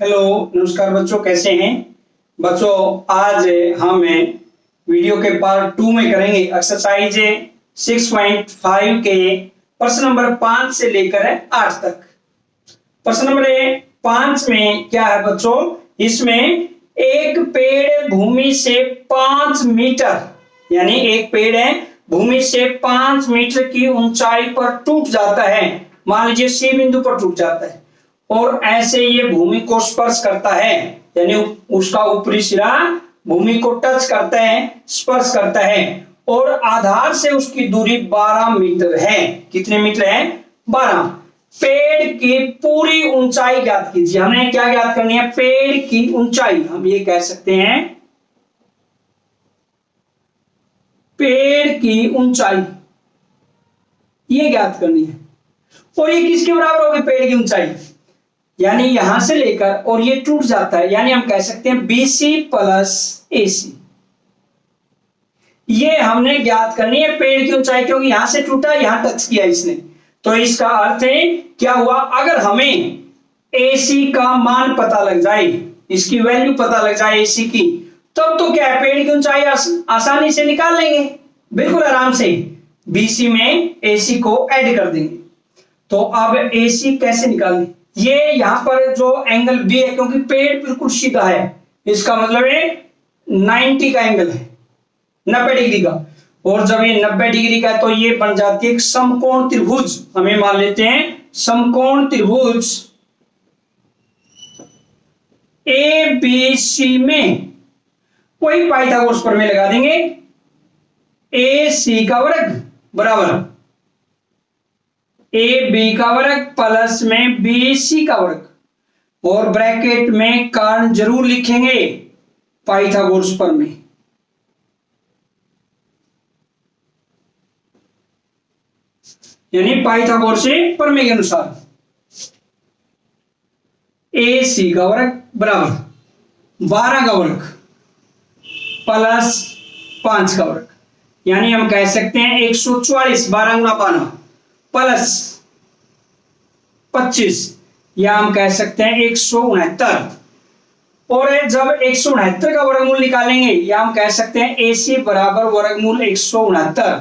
Hello नमस्कार बच्चों, कैसे हैं बच्चों। आज हम वीडियो के पार्ट 2 में करेंगे एक्सरसाइज 6.5 के प्रश्न नंबर 5 से लेकर 8 तक। प्रश्न नंबर 5 में क्या है बच्चों, इसमें एक पेड़ भूमि से 5 मीटर यानी एक पेड़ है भूमि से 5 मीटर की ऊंचाई पर टूट जाता है। मान लीजिए सी बिंदु पर टूट जाता है और ऐसे ये भूमि को स्पर्श करता है, यानी उसका ऊपरी सिरा भूमि को टच करता है, स्पर्श करता है और आधार से उसकी दूरी 12 मीटर है। कितने मीटर है? 12। पेड़ की पूरी ऊंचाई ज्ञात कीजिए। हमें क्या ज्ञात करनी है? पेड़ की ऊंचाई। हम ये कह सकते हैं पेड़ की ऊंचाई ये ज्ञात करनी है। और ये किसके बराबर होगी? पेड़ की ऊंचाई यानी यहां से लेकर और ये टूट जाता है, यानी हम कह सकते हैं BC प्लस AC। ये हमने ज्ञात करनी है पेड़ की ऊंचाई, क्योंकि यहां से टूटा, यहां टच किया इसने। तो इसका अर्थ है क्या हुआ, अगर हमें AC का मान पता लग जाए, इसकी वैल्यू पता लग जाए AC की, तब तो क्या है, पेड़ की ऊंचाई आसानी से निकाल लेंगे, बिल्कुल आराम से। BC में AC को ऐड कर देंगे। तो अब AC कैसे निकालें? ये यहां पर जो एंगल B है, क्योंकि पेड़ बिल्कुल सीधा है, इसका मतलब है 90 का एंगल है, 90 डिग्री का। और जब ये 90 डिग्री का है तो ये बन जाती है एक समकोण त्रिभुज। हमें मान लेते हैं समकोण त्रिभुज ABC में कोई पाइथागोरस प्रमेय लगा देंगे। AC का वर्ग बराबर AB का वर्ग प्लस में BC का वर्ग, और ब्रैकेट में कारण जरूर लिखेंगे पाइथागोरस प्रमेय। यानी पाइथागोरस प्रमेय के अनुसार AC का वर्ग बराबर 12 का वर्ग प्लस 5 का वर्ग, यानी हम कह सकते हैं 144, 12 गुना 12 प्लस 25, या हम कह सकते हैं 169। और जब 169 का वर्गमूल निकालेंगे, या हम कह सकते हैं AC बराबर वर्गमूल 169,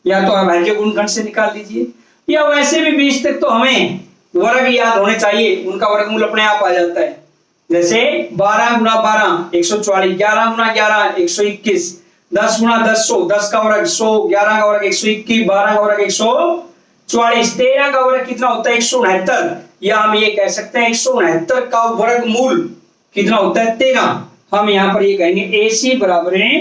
या तो अभाज्य गुणनखंड से निकाल लीजिए, या वैसे भी 20 तक तो हमें वर्ग याद होने चाहिए, उनका वर्गमूल अपने आप आ जाता है। जैसे 12 गुना 12 144, 11 गुना 11 121, 10 गुना 10 100, 10 का वर्ग 100, 11 का वर्ग 121, 12 का वर्ग 144, 13 का वर्ग कितना होता है? 169, या हम ये कह सकते हैं 169 का वर्गमूल कितना होता है? 13। हम यहां पर ये कहेंगे AC बराबर है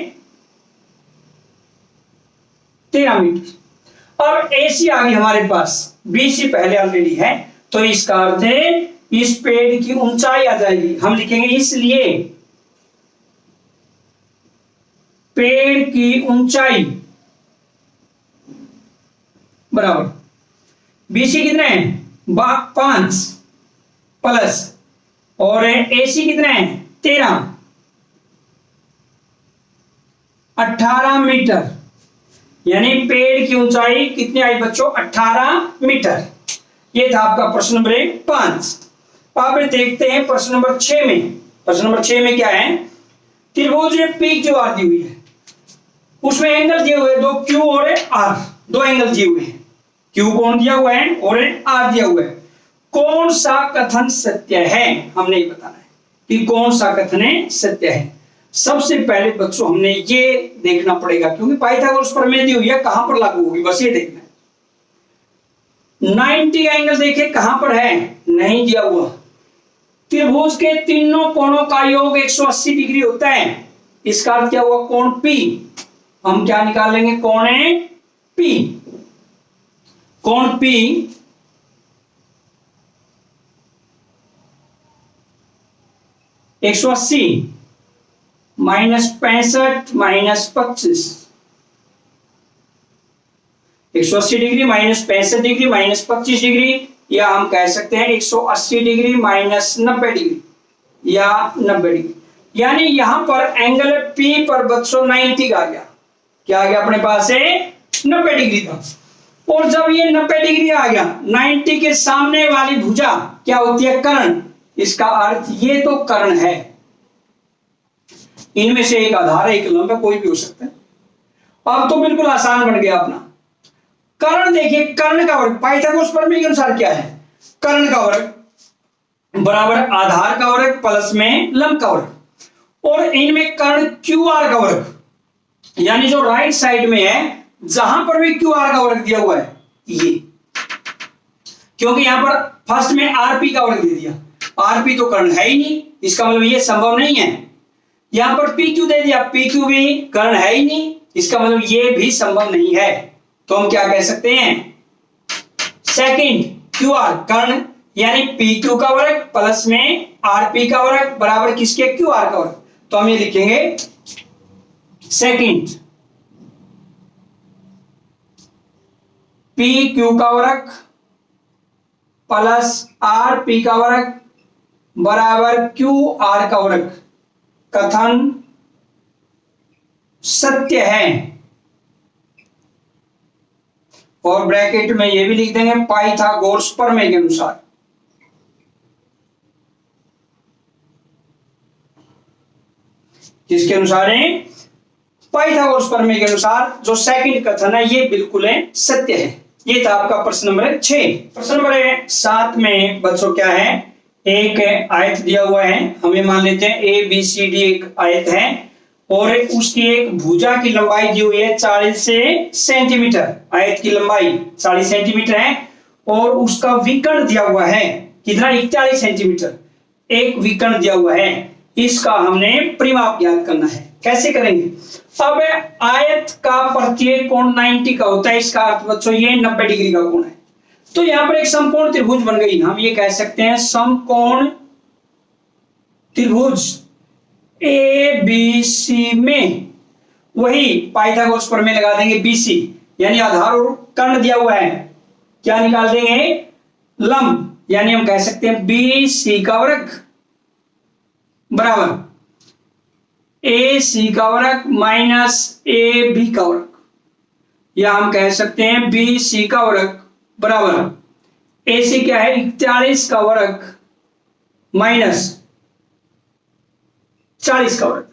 13 मीटर। अब AC आ गई हमारे पास, BC पहले ऑलरेडी है, तो इसका अर्थ है इस पेड़ की ऊंचाई आ जाएगी। हम लिखेंगे इसलिए पेड़ की ऊंचाई बराबर BC कितना है? 5 प्लस, और AC कितना है? 13, 18 मीटर। यानी पेड़ की ऊंचाई कितनी आई बच्चों? 18 मीटर। ये था आपका प्रश्न नंबर 5। अब देखते हैं प्रश्न नंबर 6 में। प्रश्न नंबर 6 में क्या है? त्रिभुज PQR दी हुई है, उसमें एंगल दिए हुए दो Q और R, दो एंगल दिए हुए हैं। Q कोण दिया हुआ है और R दिया हुआ है। कौन सा कथन सत्य है, हमने ये बताना है कि कौन सा कथन सत्य है। सबसे पहले बच्चों हमने ये देखना पड़ेगा, क्योंकि पाइथागोरस प्रमेय दी हुई है, कहां पर लागू होगी, बस ये देखना है। 90 का एंगल देखे कहां पर है? नहीं दिया हुआ। त्रिभुज के तीनों कोणों का योग 180 डिग्री होता है। इसका अर्थ क्या हुआ? कोण P। हम क्या निकालेंगे? कोण P। कोण P -180 -65 -25, 180 डिग्री -65 डिग्री -25 डिग्री, या हम कह सकते हैं 180 डिग्री -90 डिग्री या 90 डिग्री। यानी यहां पर एंगल P पर बच्चों 90 का आ गया। क्या आ गया अपने पास है? 90 डिग्री का। और जब ये 90 डिग्री आ गया, 90 के सामने वाली भुजा क्या होती है? कर्ण। इसका अर्थ ये तो कर्ण है, इनमें से एक आधार है, एक लंब है, कोई भी हो सकता है। अब तो बिल्कुल आसान बन गया अपना। कर्ण देखिए, कर्ण का वर्ग पाइथागोरस प्रमेय के अनुसार क्या है, कर्ण का वर्ग बराबर आधार का वर्ग प्लस में लंब का वर्ग, और इनमें कर्ण क्यू आर का वर्ग, यानी जो राइट साइड में है जहां पर भी क्यू आर का वर्ग दिया हुआ है ये, क्योंकि यहां पर फर्स्ट में आरपी का वर्ग दे दिया, आरपी तो कर्ण है ही नहीं, इसका मतलब ये संभव नहीं है। यहां पर पी क्यू दे दिया, पी क्यू भी कर्ण है ही नहीं, इसका मतलब ये भी संभव नहीं है। तो हम क्या कह सकते हैं, सेकंड क्यू आर कर्ण, यानी पी क्यू का वर्ग प्लस में आरपी का वर्ग बराबर किसके, क्यू आर का वर्ग। तो हम ये लिखेंगे सेकंड पी क्यू का वर्ग प्लस आर पी का वर्ग बराबर क्यू आर का वर्ग। कथन सत्य है, और ब्रैकेट में ये भी लिख देंगे पाइथागोरस प्रमेय के अनुसार। किसके अनुसार है, पाइथागोरस प्रमेय के अनुसार जो सेकंड कथन है ये बिल्कुल है सत्य है। ये था आपका प्रश्न नंबर 6। प्रश्न नंबर 7 में बच्चों क्या है, एक आयत दिया हुआ है, हमें मान लेते हैं ए बी सी डी एक आयत है, और उसकी एक भुजा की लंबाई दी हुई है 40 सेंटीमीटर, आयत की लंबाई 40 सेंटीमीटर है, और उसका विकर्ण दिया हुआ है कितना, 41 सेंटीमीटर, एक विकर्ण दिया हुआ है। इसका हमने परिमाप ज्ञात करना है। कैसे करेंगे, अब आयत का प्रत्येक कोण 90 का होता है, इसका अर्थ बच्चों ये 90 डिग्री का कोण है। तो यहां पर एक समकोण त्रिभुज बन गई, हम ये कह सकते हैं समकोण त्रिभुज ए बी सी में वही पाइथागोरस प्रमेय लगा देंगे, बीसी यानी आधार और कर्ण दिया हुआ है, क्या निकाल देंगे, लंब, यानी हम कह सकते हैं बी सी का वर्ग बराबर ए सी का वर्ग माइनस ए बी का वर्ग, या हम कह सकते हैं बी सी का वर्ग बराबर ए सी क्या है 41 का वर्ग माइनस 40 का वर्ग,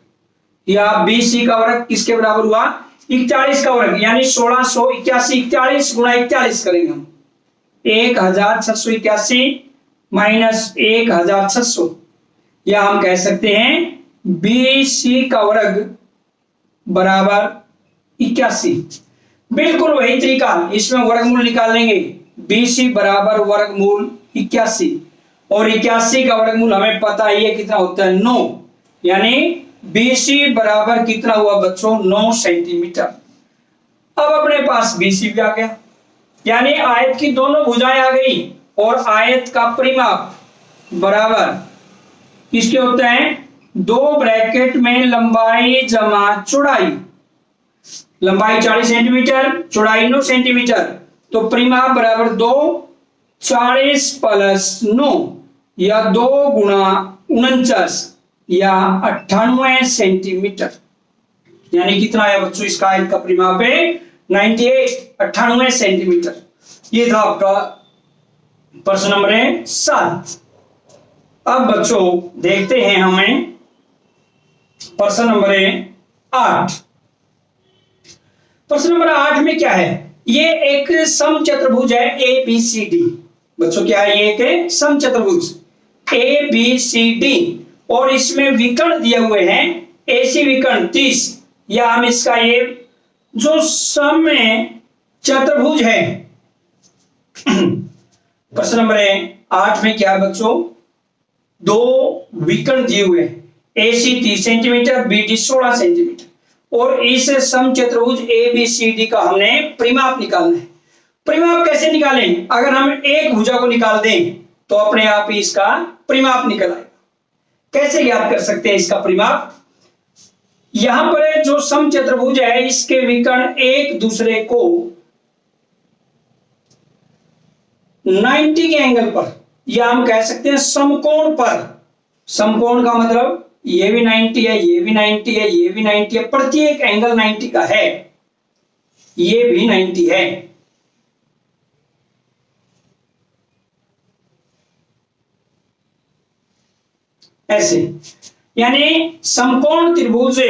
या बी सी का वर्ग किसके बराबर हुआ 41 का वर्ग, यानी 1681, 41 गुणा 41 करेंगे हम 1681 माइनस 1600, या हम कह सकते हैं बी सी का वर्ग बराबर 81। बिल्कुल वही तरीका, इसमें वर्गमूल निकाल लेंगे, बी सी बराबर वर्गमूल 81, और 81 का वर्गमूल हमें पता ही है कितना होता है 9, यानी बी सी बराबर कितना हुआ बच्चों 9 सेंटीमीटर। अब अपने पास बी सी भी आ गया, यानी आयत की दोनों भुजाएं आ गई, और आयत का परिमाप बराबर किसके होते हैं, 2 ब्रैकेट में लंबाई जमा चौड़ाई, लंबाई 40 सेंटीमीटर चौड़ाई 9 सेंटीमीटर, तो परिमाप बराबर 2 40 प्लस 9, या 2 गुणा 49, या 98 सेंटीमीटर, यानी कितना है बच्चों इसका आयत का परिमाप है 98 सेंटीमीटर। ये था आपका प्रश्न नंबर 7। अब बच्चों देखते हैं हमें प्रश्न नंबर 8। प्रश्न नंबर 8 में क्या है, ये एक समचतुर्भुज है ए बी सी डी। बच्चों क्या है, ये एक समचतुर्भुज ए बी सी डी, और इसमें विकर्ण दिए हुए हैं एसी विकर्ण 30, या हम इसका ये जो सम चतुर्भुज है प्रश्न नंबर 8 में क्या है बच्चों, 2 विकर्ण दिए हुए हैं, एसी 30 सेंटीमीटर बीडी 16 सेंटीमीटर, और इस समचतुर्भुज ए बी सी डी का हमने परिमाप निकालना है। परिमाप कैसे निकालें, अगर हम एक भुजा को निकाल दें तो अपने आप ही इसका परिमाप निकल आएगा। कैसे ज्ञात कर सकते हैं इसका परिमाप, यहां पर जो समचतुर्भुज है इसके विकर्ण एक दूसरे को 90 के एंगल पर, या हम कह सकते हैं समकोण पर, समकोण का मतलब ये भी 90 है, ये भी 90 है, ये भी 90 है, प्रत्येक एंगल 90 का है, ये भी 90 है। ऐसे, यानी समकोण त्रिभुज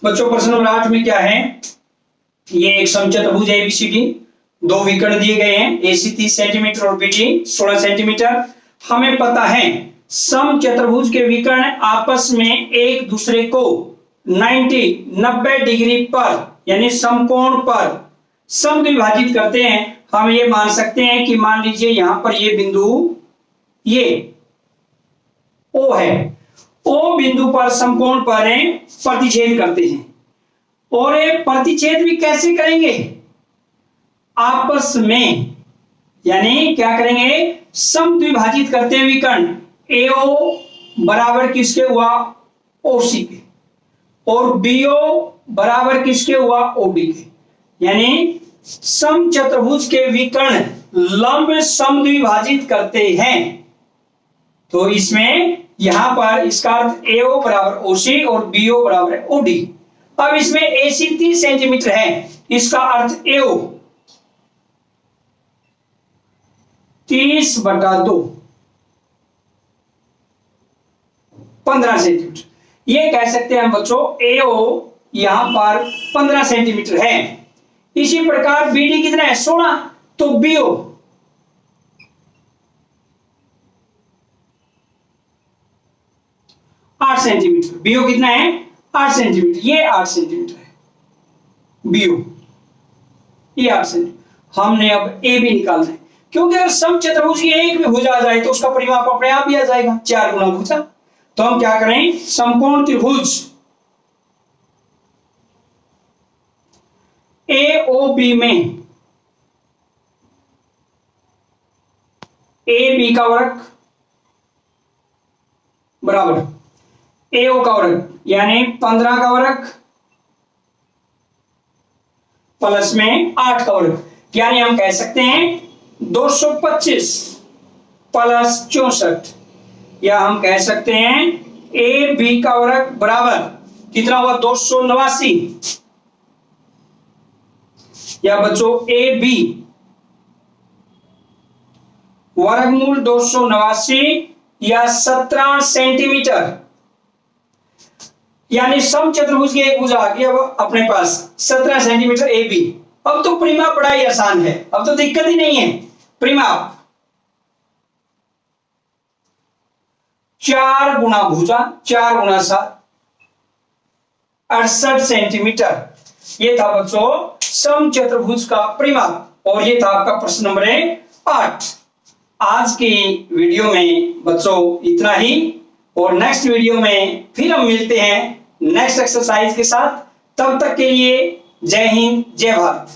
बच्चों प्रश्न नंबर 8 में क्या है, ये एक समचतुर्भुज है एबीसीडी, दो विकर्ण दिए गए हैं, एसी 30 सेंटीमीटर और बीडी 16 सेंटीमीटर। हमें पता है समचतुर्भुज के विकर्ण आपस में एक दूसरे को 90 डिग्री पर यानी समकोण पर समद्विभाजित करते हैं। हम ये मान सकते हैं कि मान लीजिए यहां पर ये बिंदु ये ओ है, ओ बिंदु पर समकोण पर प्रतिच्छेद करते हैं, और ये प्रतिच्छेद भी कैसे करेंगे, आपस में, यानी क्या करेंगे, समद्विभाजित करते हैं विकर्ण एओ बराबर किसके हुआ, ओसी के, और बीओ बराबर किसके हुआ, ओडी के, यानी समचतुर्भुज के विकर्ण लंब समद्विभाजित करते हैं। तो इसमें यहां पर इसका अर्थ एओ बराबर ओसी और बीओ बराबर ओडी। अब इसमें एसी 30 सेंटीमीटर है, इसका अर्थ एओ 30/2 15 सेंटीमीटर, ये कह सकते हैं हम बच्चों एओ यहां पर 15 सेंटीमीटर है। इसी प्रकार बीडी कितना है 16, तो बीओ 8 सेंटीमीटर, बीओ कितना है 8 सेंटीमीटर, ये 8 सेंटीमीटर है बीओ, ये 8 सेंटीमीटर। हमने अब ए भी निकालना है, क्योंकि अगर समचतुर्भुज की एक भी भुजा आ जाए तो उसका परिमाप अपने आप ही आ जाएगा 4 गुना भुजा। तो हम क्या करें, समकोण त्रिभुज एओबी में ए बी का वर्ग बराबर एओ का वर्ग यानी 15 का वर्ग प्लस में 8 का वर्ग, यानी हम कह सकते हैं 225 प्लस 64, या हम कह सकते हैं ए बी का वर्ग बराबर कितना हुआ 289, या बच्चों ए बी वर्गमूल 289 या 17 सेंटीमीटर, यानी समचतुर्भुज की एक भुजा आ गई अब अपने पास 17 सेंटीमीटर ए बी। अब तो परिमाप बड़ा ही आसान है, अब तो दिक्कत ही नहीं है। परिमाप 4 गुना भुजा 4 गुना 7 68 सेंटीमीटर, ये था बच्चों समचतुर्भुज का परिमाप, और ये था आपका प्रश्न नंबर 8। आज की वीडियो में बच्चों इतना ही, और नेक्स्ट वीडियो में फिर हम मिलते हैं नेक्स्ट एक्सरसाइज के साथ। तब तक के लिए जय हिंद जय भारत।